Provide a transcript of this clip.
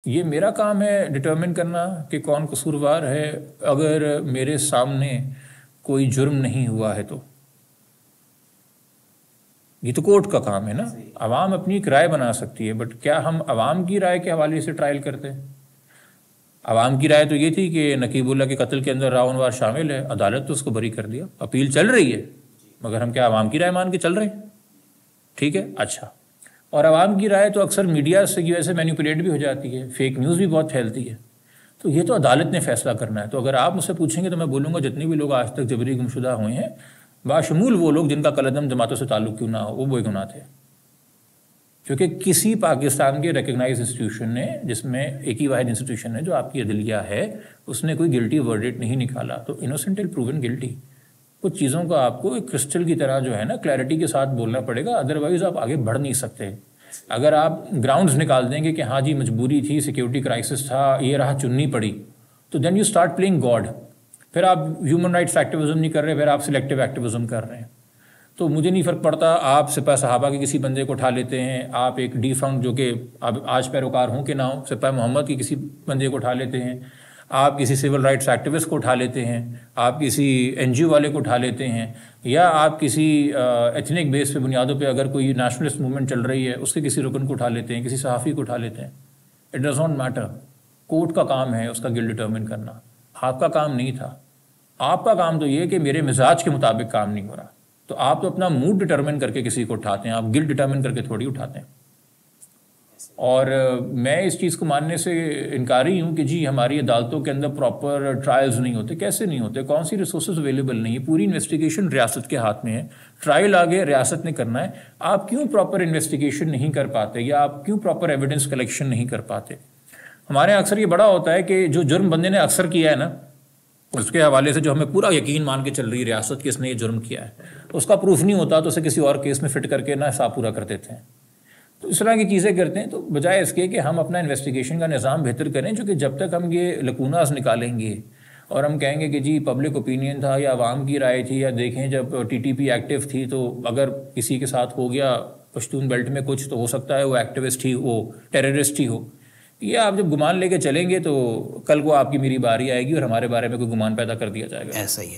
یہ میرا کام ہے ڈٹرمن کرنا کہ کون قصوروار ہے، اگر میرے سامنے کوئی جرم نہیں ہوا ہے تو یہ تو کورٹ کا کام ہے نا۔ عوام اپنی ایک رائے بنا سکتی ہے، بٹ کیا ہم عوام کی رائے کے حوالے سے ٹرائل کرتے ہیں؟ عوام کی رائے تو یہ تھی کہ نقیب اللہ کے قتل کے اندر راون وار شامل ہے، عدالت تو اس کو بری کر دیا، اپیل چل رہی ہے، مگر ہم کیا عوام کی رائے مان کے چل رہے ہیں؟ ٹھیک ہے، اچھا۔ اور عوام کی رائے تو اکثر میڈیا سے کی وجہ سے مینیپولیٹ بھی ہو جاتی ہے، فیک نیوز بھی بہت پھیلتی ہے، تو یہ تو عدالت نے فیصلہ کرنا ہے۔ تو اگر آپ مجھ سے پوچھیں گے تو میں بولوں گا جتنے بھی لوگ آج تک جبری گمشدہ ہوئے ہیں، باشمول وہ لوگ جن کا قلعدم جماعتوں سے تعلق کیوں نہ ہو، وہ بے گناہ تھے، کیونکہ کسی پاکستان کے ریکگنائز انسٹیٹیوشن نے، جس میں ایک ہی واحد انسٹیٹیوشن ہے جو آپ کی عدلیہ ہے، اس نے کوئی گلٹی ورڈکٹ نہیں نکالا، تو انوسنٹ ٹل پروون گلٹی۔ کچھ چیزوں کا آپ کو ایک کرسٹل کی طرح جو ہے نا کلیئرٹی کے ساتھ بولنا پڑے گا، ادروائز آپ آگے بڑھ نہیں سکتے۔ اگر آپ گراؤنڈز نکال دیں گے کہ ہاں جی مجبوری تھی، سیکیورٹی کرائسس تھا، یہ راہ چننی پڑی، تو then you start playing God, پھر آپ ہیومن رائٹس ایکٹیویزم نہیں کر رہے، پھر آپ سلیکٹیو ایکٹیویزم کر رہے ہیں۔ تو مجھے نہیں فرق پڑتا آپ سپاہ صحابہ کے کسی بندے کو اٹھا لیتے ہیں، آپ ایک ڈی فرنٹ جو کہ اب آج پیروکار ہوں کہ نہ ہوں، سپاہ محمد کے کسی بندے کو اٹھا لیتے ہیں، آپ کسی سول رائٹس ایکٹیوسٹ کو اٹھا لیتے ہیں، آپ کسی این جی او والے کو اٹھا لیتے ہیں، یا آپ کسی ایتھنک بیس پہ بنیادوں پہ اگر کوئی نیشنلسٹ موومنٹ چل رہی ہے اس کے کسی رکن کو اٹھا لیتے ہیں، کسی صحافی کو اٹھا لیتے ہیں۔ It does not matter, court کا کام ہے اس کا گل ڈٹرمن کرنا، آپ کا کام نہیں تھا۔ آپ کا کام تو یہ کہ میرے مزاج کے مطابق کام نہیں ہو رہا، تو آپ تو اپنا موڈ ڈٹرمن کر کے کسی کو اٹھاتے ہیں، آپ گل ڈٹرمن کر کے تھوڑی اٹھاتے ہیں۔ اور میں اس چیز کو ماننے سے انکاری ہوں کہ جی ہماری عدالتوں کے اندر پراپر ٹرائلز نہیں ہوتے۔ کیسے نہیں ہوتے؟ کون سی ریسورسز اویلیبل نہیں ہے؟ پوری انویسٹیگیشن ریاست کے ہاتھ میں ہے، ٹرائل آگے ریاست نے کرنا ہے۔ آپ کیوں پراپر انویسٹیگیشن نہیں کر پاتے، یا آپ کیوں پراپر ایویڈنس کلیکشن نہیں کر پاتے؟ ہمارے یہاں اکثر یہ بڑا ہوتا ہے کہ جو جرم بندے نے اکثر کیا ہے نا، اس کے حوالے سے جو ہمیں پورا یقین مان کے چل رہی ہے ریاست کہ اس نے یہ جرم کیا ہے، اس کا پروف نہیں ہوتا تو اسے کسی اور کیس میں فٹ کر کے نہ حساب پورا کر دیتے ہیں۔ تو اس طرح کی چیزیں کرتے ہیں، تو بجائے اس کے کہ ہم اپنا انویسٹیگیشن کا نظام بہتر کریں، چونکہ جب تک ہم یہ لکوناز نکالیں گے اور ہم کہیں گے کہ جی پبلک اوپینین تھا یا عوام کی رائے تھی، یا دیکھیں جب ٹی ٹی پی ایکٹیو تھی تو اگر کسی کے ساتھ ہو گیا پشتون بیلٹ میں کچھ، تو ہو سکتا ہے وہ ایکٹیوسٹ ہی، وہ ٹیررسٹ ہی ہو، یہ آپ جب گمان لے کے چلیں گے تو کل کو آپ کی میری باری آئے گی اور ہمارے بارے میں کوئی گمان پیدا کر دیا جائے گا۔ ایسا ہی ہے۔